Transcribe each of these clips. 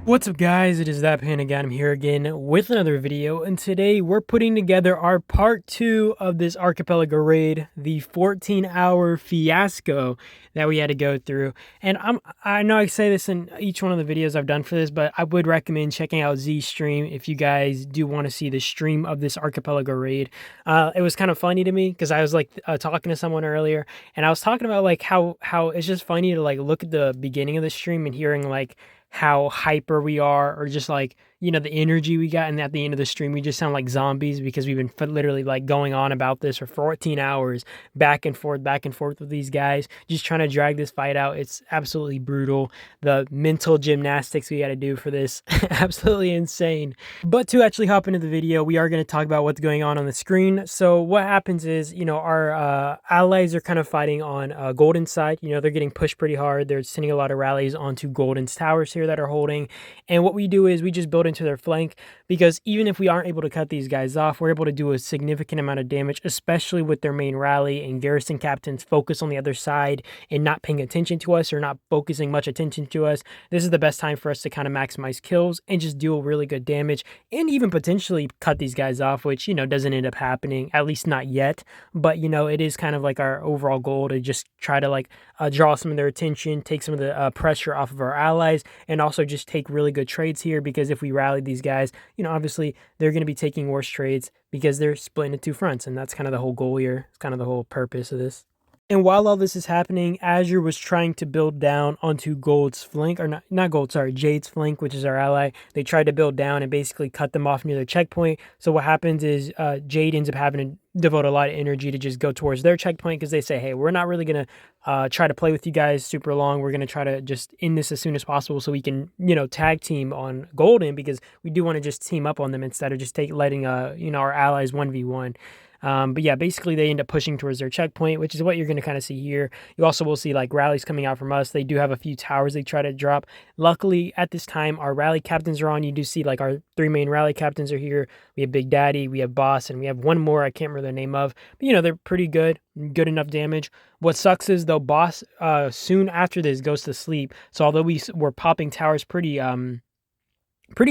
What's up guys, it is That Pan again. I'm here again with another video, and today we're putting together our part 2 of this Archipelago raid, the 14-hour fiasco that we had to go through. And I know I say this in each one of the videos I've done for this, but I would recommend checking out Z's stream if you guys do want to see the stream of this Archipelago raid. It was kind of funny to me because I was like talking to someone earlier, and I was talking about like how it's just funny to like look at the beginning of the stream and hearing like how hyper we are, or just like, you know, the energy we got, and at the end of the stream we just sound like zombies because we've been literally like going on about this for 14 hours back and forth with these guys, just trying to drag this fight out. It's absolutely brutal. The mental gymnastics we got to do for this, absolutely insane. But to actually hop into the video, we are going to talk about what's going on the screen. So what happens is, you know, our allies are kind of fighting on Golden's side. You know, they're getting pushed pretty hard. They're sending a lot of rallies onto Golden's towers here that are holding. And what we do is we just build into their flank, because even if we aren't able to cut these guys off, we're able to do a significant amount of damage, especially with their main rally and garrison captains focus on the other side and not paying attention to us, or not focusing much attention to us. This is the best time for us to kind of maximize kills and just do really good damage, and even potentially cut these guys off, which, you know, doesn't end up happening, at least not yet. But, you know, it is kind of like our overall goal to just try to like draw some of their attention, take some of the pressure off of our allies, and also just take really good trades here, because if we rally these guys, you know, obviously they're going to be taking worse trades because they're split into two fronts, and that's kind of the whole goal here. It's kind of the whole purpose of this. And while all this is happening, Azure was trying to build down onto Gold's flank, or not Gold, sorry, Jade's flank, which is our ally. They tried to build down and basically cut them off near their checkpoint. So what happens is Jade ends up having to devote a lot of energy to just go towards their checkpoint, because they say, hey, we're not really going to try to play with you guys super long. We're going to try to just end this as soon as possible so we can, you know, tag team on Golden, because we do want to just team up on them instead of just letting you know, our allies 1v1. But yeah, basically they end up pushing towards their checkpoint, which is what you're going to kind of see here. You also will see like rallies coming out from us. They do have a few towers they try to drop. Luckily, at this time, our rally captains are on. You do see like our three main rally captains are here. We have Big Daddy, we have Boss, and we have one more I can't remember the name of. But, you know, they're pretty good enough damage. What sucks is, though, Boss soon after this goes to sleep. So although we were popping towers pretty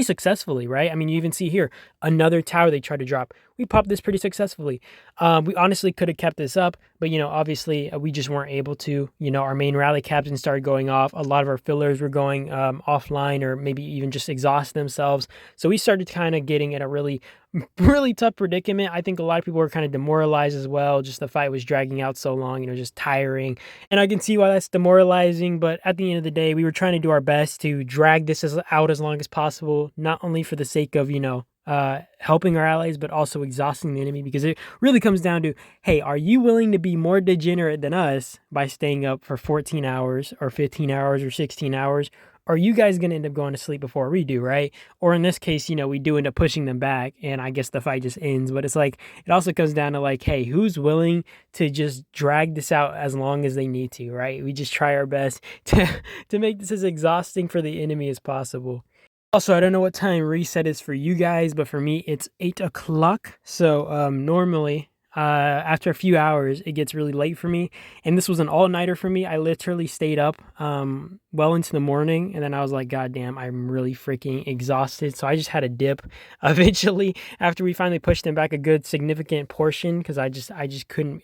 successfully, right? I mean, you even see here another tower they tried to drop. We popped this pretty successfully. We honestly could have kept this up, but, you know, obviously we just weren't able to. You know, our main rally captains started going off. A lot of our fillers were going offline, or maybe even just exhaust themselves. So we started kind of getting in a really tough predicament. I think a lot of people were kind of demoralized as well. Just the fight was dragging out so long, you know, just tiring. And I can see why that's demoralizing, but at the end of the day, we were trying to do our best to drag this out as long as possible, not only for the sake of, you know, helping our allies, but also exhausting the enemy, because it really comes down to, hey, are you willing to be more degenerate than us by staying up for 14 hours or 15 hours or 16 hours? Are you guys going to end up going to sleep before we do, right? Or in this case, you know, we do end up pushing them back, and I guess the fight just ends. But it's like, it also comes down to like, hey, who's willing to just drag this out as long as they need to, right? We just try our best to make this as exhausting for the enemy as possible. Also, I don't know what time reset is for you guys, but for me, it's 8 o'clock. So normally, after a few hours, it gets really late for me. And this was an all-nighter for me. I literally stayed up well into the morning, and then I was like, God damn, I'm really freaking exhausted. So I just had a dip eventually after we finally pushed them back a good significant portion, because I just couldn't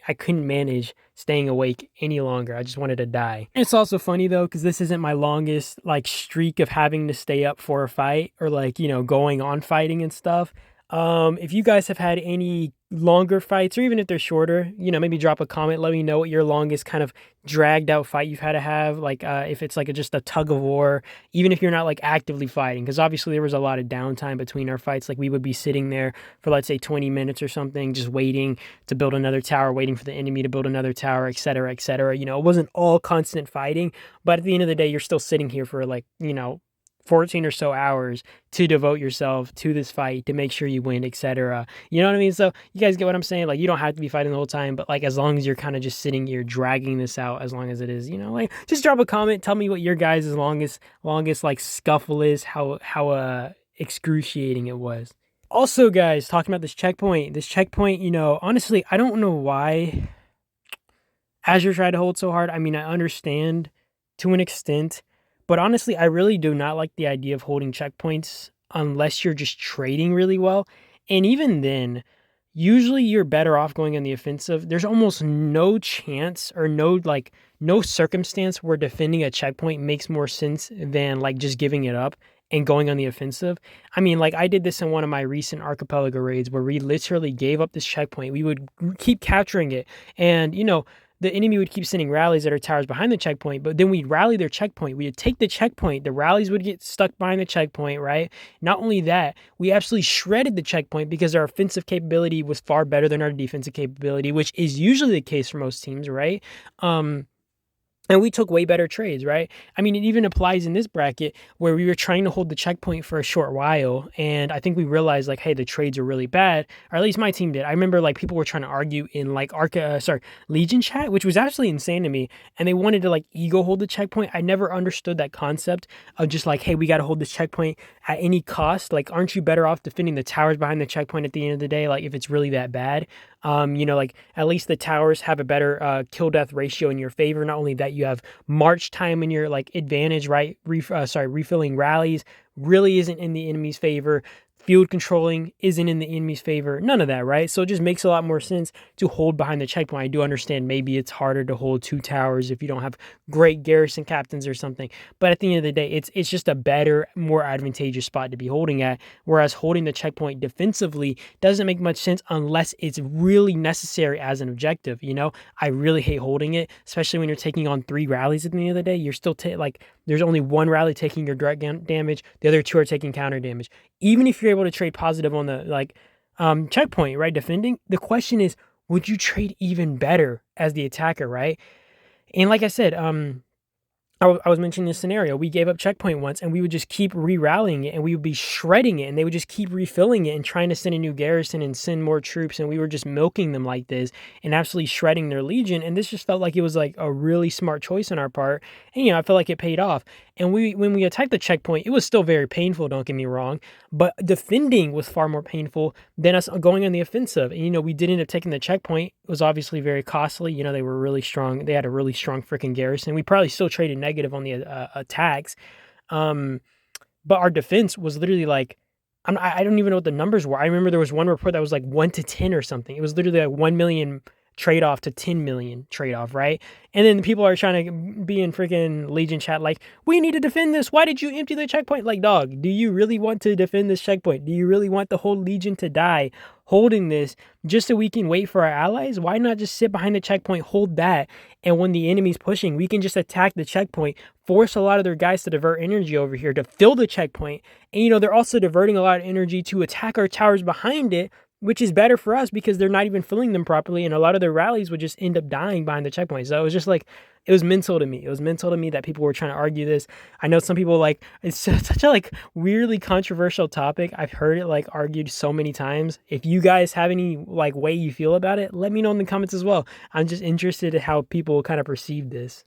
manage staying awake any longer. I just wanted to die. And it's also funny though, because this isn't my longest like streak of having to stay up for a fight, or like, you know, going on fighting and stuff. If you guys have had any longer fights, or even if they're shorter, you know, maybe drop a comment, let me know what your longest kind of dragged out fight you've had to have. Like, if it's like just a tug of war, even if you're not like actively fighting, because obviously there was a lot of downtime between our fights. Like, we would be sitting there for, let's say, 20 minutes or something, just waiting to build another tower, waiting for the enemy to build another tower, etc., etc. You know, it wasn't all constant fighting, but at the end of the day, you're still sitting here for like, you know, 14 or so hours to devote yourself to this fight to make sure you win, etc. You know what I mean? So you guys get what I'm saying? Like, you don't have to be fighting the whole time, but like, as long as you're kind of just sitting here dragging this out, as long as it is, you know, like, just drop a comment, tell me what your guys' longest like scuffle is, how excruciating it was. Also, guys, talking about this checkpoint, you know, honestly, I don't know why Azure tried to hold so hard. I mean, I understand to an extent, But honestly, I really do not like the idea of holding checkpoints unless you're just trading really well. And even then, usually you're better off going on the offensive. There's almost no chance or no circumstance where defending a checkpoint makes more sense than like just giving it up and going on the offensive. I mean, like I did this in one of my recent Archipelago raids where we literally gave up this checkpoint. We would keep capturing it, and the enemy would keep sending rallies at our towers behind the checkpoint, but then we'd rally their checkpoint. We would take the checkpoint. The rallies would get stuck behind the checkpoint, right? Not only that, we absolutely shredded the checkpoint because our offensive capability was far better than our defensive capability, which is usually the case for most teams, right? And we took way better trades, right? I mean, it even applies in this bracket where we were trying to hold the checkpoint for a short while. And I think we realized like, hey, the trades are really bad. Or at least my team did. I remember like people were trying to argue in like Legion chat, which was absolutely insane to me. And they wanted to like ego hold the checkpoint. I never understood that concept of just like, hey, we got to hold this checkpoint at any cost. Like, aren't you better off defending the towers behind the checkpoint at the end of the day? Like if it's really that bad, like at least the towers have a better kill death ratio in your favor. Not only that, you have march time in your like advantage, right? Refilling rallies really isn't in the enemy's favor. Field controlling isn't in the enemy's favor. None of that, right? So it just makes a lot more sense to hold behind the checkpoint. I do understand maybe it's harder to hold two towers if you don't have great garrison captains or something. But at the end of the day, it's just a better, more advantageous spot to be holding at. Whereas holding the checkpoint defensively doesn't make much sense unless it's really necessary as an objective. I really hate holding it, especially when you're taking on 3 rallies at the end of the day. You're still there's only 1 rally taking your direct damage. The other 2 are taking counter damage. Even if you're able to trade positive on the checkpoint, right? Defending, the question is, would you trade even better as the attacker, right? And like I said, I was mentioning this scenario. We gave up checkpoint once and we would just keep re-rallying it and we would be shredding it and they would just keep refilling it and trying to send a new garrison and send more troops, and we were just milking them like this and absolutely shredding their legion. And this just felt like it was like a really smart choice on our part. And I felt like it paid off. And when we attacked the checkpoint, it was still very painful, don't get me wrong, but defending was far more painful than us going on the offensive. And we did end up taking the checkpoint. It was obviously very costly. They were really strong. They had a really strong freaking garrison. We probably still traded negative on the attacks. But our defense was literally like, I don't even know what the numbers were. I remember there was one report that was like 1 to 10 or something. It was literally like 1 million trade-off to 10 million trade-off, right? And then people are trying to be in freaking Legion chat like, we need to defend this. Why did you empty the checkpoint? Like, dog, do you really want to defend this checkpoint? Do you really want the whole Legion to die holding this just so we can wait for our allies? Why not just sit behind the checkpoint, hold that, and when the enemy's pushing, we can just attack the checkpoint, force a lot of their guys to divert energy over here to fill the checkpoint. And they're also diverting a lot of energy to attack our towers behind it, which is better for us because they're not even filling them properly, and a lot of their rallies would just end up dying behind the checkpoint. So it was just like, it was mental to me. It was mental to me that people were trying to argue this. I know some people it's such a weirdly controversial topic. I've heard it argued so many times. If you guys have any way you feel about it, let me know in the comments as well. I'm just interested in how people kind of perceive this.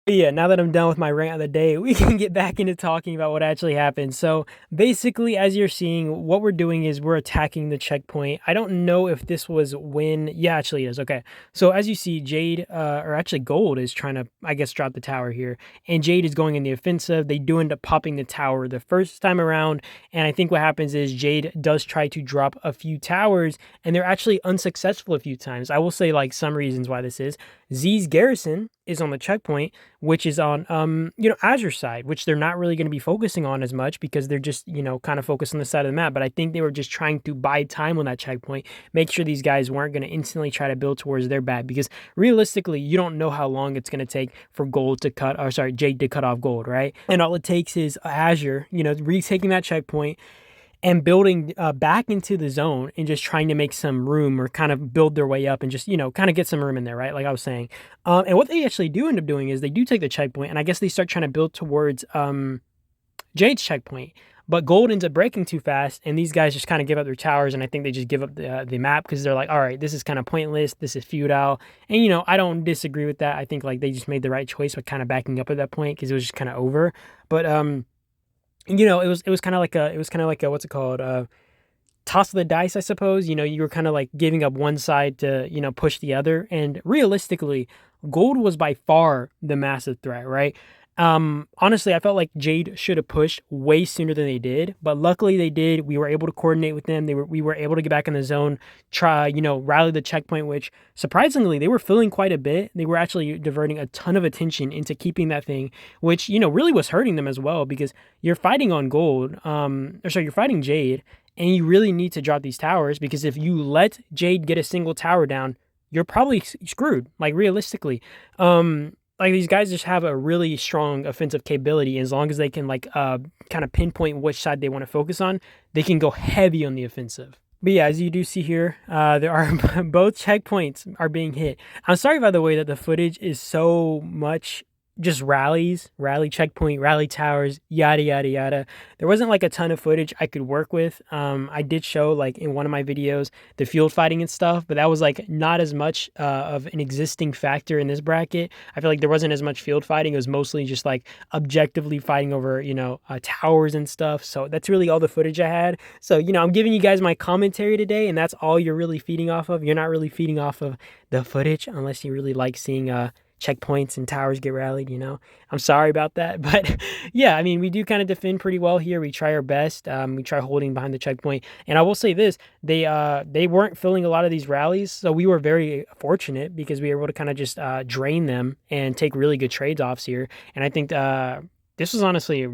But yeah, now that I'm done with my rant of the day, we can get back into talking about what actually happened. So basically, as you're seeing, what we're doing is we're attacking the checkpoint. I don't know if this was when, yeah, actually it is. Okay. So as you see, Jade, or actually Gold is trying to, I guess, drop the tower here. And Jade is going in the offensive. They do end up popping the tower the first time around. And I think what happens is Jade does try to drop a few towers, and they're actually unsuccessful a few times. I will say some reasons why this is. Z's garrison is on the checkpoint, which is on Azure side, which they're not really going to be focusing on as much because they're just kind of focused on the side of the map. But I think they were just trying to buy time on that checkpoint, make sure these guys weren't going to instantly try to build towards their bad, because realistically you don't know how long it's going to take for Jade to cut off Gold, right? And all it takes is Azure retaking that checkpoint and building back into the zone and just trying to make some room or kind of build their way up and just, kind of get some room in there, right? Like I was saying. And what they actually do end up doing is they do take the checkpoint, and I guess they start trying to build towards Jade's checkpoint. But Gold ends up breaking too fast, and these guys just kind of give up their towers, and I think they just give up the map because they're like, all right, this is kind of pointless. This is futile. And, I don't disagree with that. I think they just made the right choice by kind of backing up at that point because it was just kind of over. But, it was kind of like a what's it called? Toss of the dice, I suppose. You were kind of giving up one side to, push the other. And realistically, Gold was by far the massive threat, right? Honestly, I felt like Jade should have pushed way sooner than they did, but luckily they did. We were able to coordinate with them. We were able to get back in the zone, try, rally the checkpoint, which surprisingly they were filling quite a bit. They were actually diverting a ton of attention into keeping that thing, which, really was hurting them as well because you're fighting on gold. You're fighting Jade, and you really need to drop these towers because if you let Jade get a single tower down, you're probably screwed, like realistically. Like these guys just have a really strong offensive capability. As long as they can kind of pinpoint which side they want to focus on, they can go heavy on the offensive. But yeah, as you do see here, there are both checkpoints are being hit. I'm sorry, by the way, that the footage is so much just rallies, rally checkpoint, rally towers, yada yada yada. There wasn't like a ton of footage I could work with. I did show like in one of my videos the field fighting and stuff, but that was like not as much of an existing factor in this bracket. I feel like there wasn't as much field fighting. It was mostly just like objectively fighting over towers and stuff. So that's really all the footage I had. So I'm giving you guys my commentary today, and that's all you're really feeding off of. You're not really feeding off of the footage unless you really like seeing checkpoints and towers get rallied. I'm sorry about that, but yeah, I mean, we do kind of defend pretty well here. We try our best. We try holding behind the checkpoint, and I will say this: they weren't filling a lot of these rallies, so we were very fortunate because we were able to kind of just drain them and take really good trades offs here. And I think this was honestly,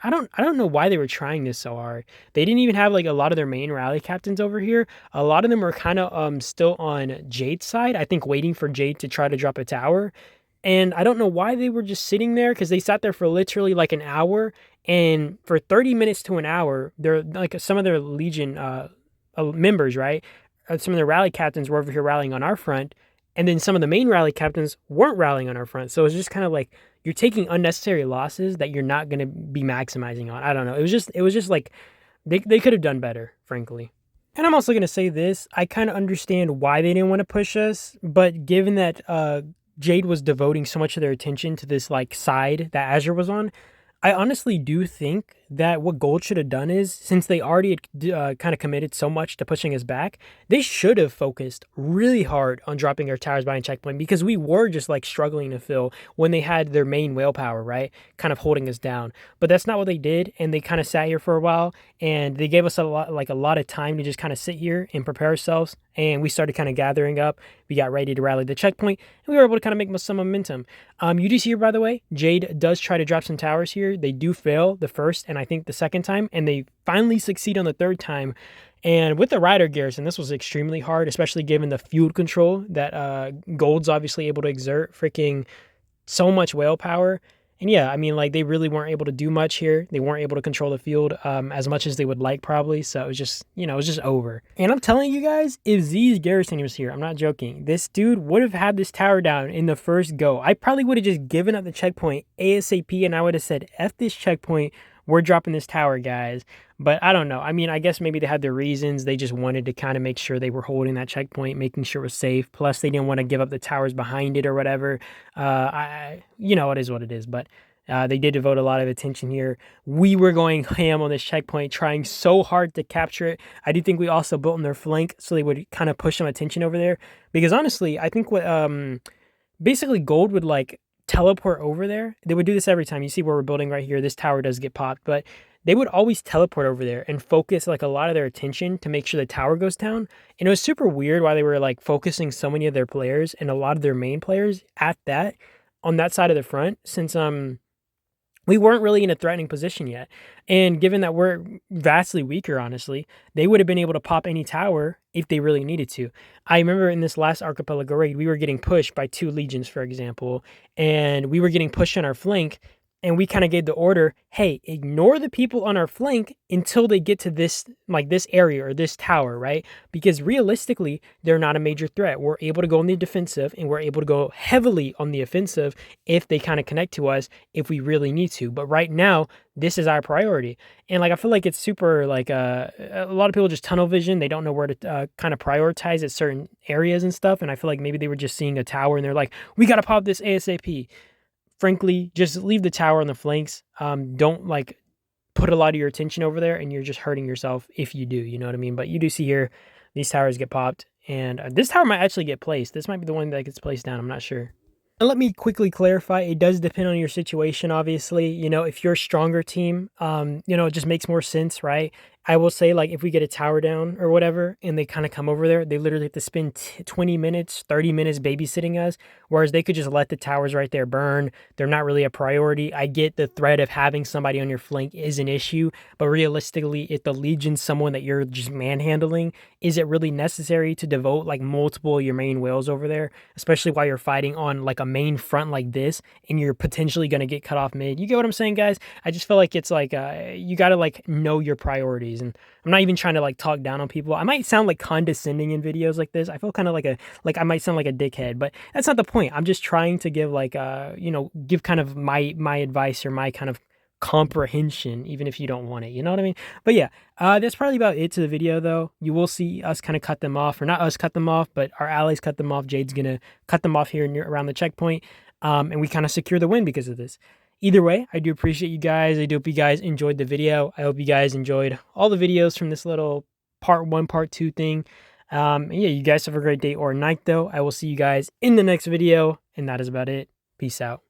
I don't know why they were trying this so hard. They didn't even have like a lot of their main rally captains over here. A lot of them were kind of still on Jade's side, I think, waiting for Jade to try to drop a tower. And I don't know why they were just sitting there, because they sat there for literally like an hour, and for 30 minutes to an hour, they're like some of their Legion members, right? Some of their rally captains were over here rallying on our front, and then some of the main rally captains weren't rallying on our front. So it's just kind of like you're taking unnecessary losses that you're not going to be maximizing on. I don't know. It was just like they could have done better, frankly. And I'm also going to say this. I kind of understand why they didn't want to push us, but given that Jade was devoting so much of their attention to this like side that Azure was on, I honestly do think that what Gold should have done is, since they already had kind of committed so much to pushing us back, they should have focused really hard on dropping our towers behind checkpoint, because we were just like struggling to fill when they had their main whale power, right? Kind of holding us down. But that's not what they did, and they kind of sat here for a while, and they gave us a lot of time to just kind of sit here and prepare ourselves, and we started kind of gathering up. We got ready to rally the checkpoint, and we were able to kind of make some momentum. You do see here, by the way, Jade does try to drop some towers here. They do fail the first and I think the second time, and they finally succeed on the third time. And with the Rider Garrison, this was extremely hard, especially given the field control that Gold's obviously able to exert. Freaking so much whale power. And yeah, I mean, like, they really weren't able to do much here. They weren't able to control the field as much as they would like, probably. So it was just, it was just over. And I'm telling you guys, if Z's Garrison was here, I'm not joking, this dude would have had this tower down in the first go. I probably would have just given up the checkpoint ASAP, and I would have said, F this checkpoint. We're dropping this tower, guys. But I don't know. I mean, I guess maybe they had their reasons. They just wanted to kind of make sure they were holding that checkpoint, making sure it was safe. Plus, they didn't want to give up the towers behind it or whatever. It is what it is. But they did devote a lot of attention here. We were going ham on this checkpoint, trying so hard to capture it. I do think we also built on their flank so they would kind of push some attention over there. Because honestly, I think what basically Gold would like teleport over there. They would do this every time. You see where we're building right here. This tower does get popped, but they would always teleport over there and focus like a lot of their attention to make sure the tower goes down. And it was super weird why they were like focusing so many of their players and a lot of their main players at that on that side of the front, since we weren't really in a threatening position yet. And given that we're vastly weaker, honestly, they would have been able to pop any tower if they really needed to. I remember in this last Archipelago raid, we were getting pushed by 2 legions, for example, and we were getting pushed on our flank, and we kind of gave the order, hey, ignore the people on our flank until they get to this area or this tower, right? Because realistically, they're not a major threat. We're able to go on the defensive, and we're able to go heavily on the offensive if they kind of connect to us if we really need to. But right now, this is our priority. And like, I feel like it's super like a lot of people just tunnel vision. They don't know where to kind of prioritize at certain areas and stuff. And I feel like maybe they were just seeing a tower and they're like, we got to pop this ASAP. Frankly, just leave the tower on the flanks. Don't like put a lot of your attention over there, and you're just hurting yourself if you do, you know what I mean? But you do see here, these towers get popped, and this tower might actually get placed. This might be the one that gets placed down. I'm not sure. And let me quickly clarify, it does depend on your situation, obviously. You know, if you're a stronger team, you know, it just makes more sense, right? I will say, like, if we get a tower down or whatever, and they kind of come over there, they literally have to spend 20 minutes, 30 minutes babysitting us, whereas they could just let the towers right there burn. They're not really a priority. I get the threat of having somebody on your flank is an issue, but realistically, if the Legion's someone that you're just manhandling, is it really necessary to devote like multiple of your main whales over there? Especially while you're fighting on like a main front like this and you're potentially going to get cut off mid. You get what I'm saying, guys? I just feel like it's like you got to like know your priorities. And I'm not even trying to like talk down on people. I might sound like condescending in videos like this. I feel kind of like I might sound like a dickhead, but that's not the point. I'm just trying to give like you know, give kind of my advice or my kind of comprehension, even if you don't want it. You know what I mean? But yeah, that's probably about it to the video, though. You will see us kind of cut them off, or not us cut them off, but our allies cut them off. Jade's gonna cut them off here near around the checkpoint, and we kind of secure the win because of this. Either way, I do appreciate you guys. I do hope you guys enjoyed the video. I hope you guys enjoyed all the videos from this little part 1, part 2 thing. Yeah, you guys have a great day or night, though. I will see you guys in the next video, and that is about it. Peace out.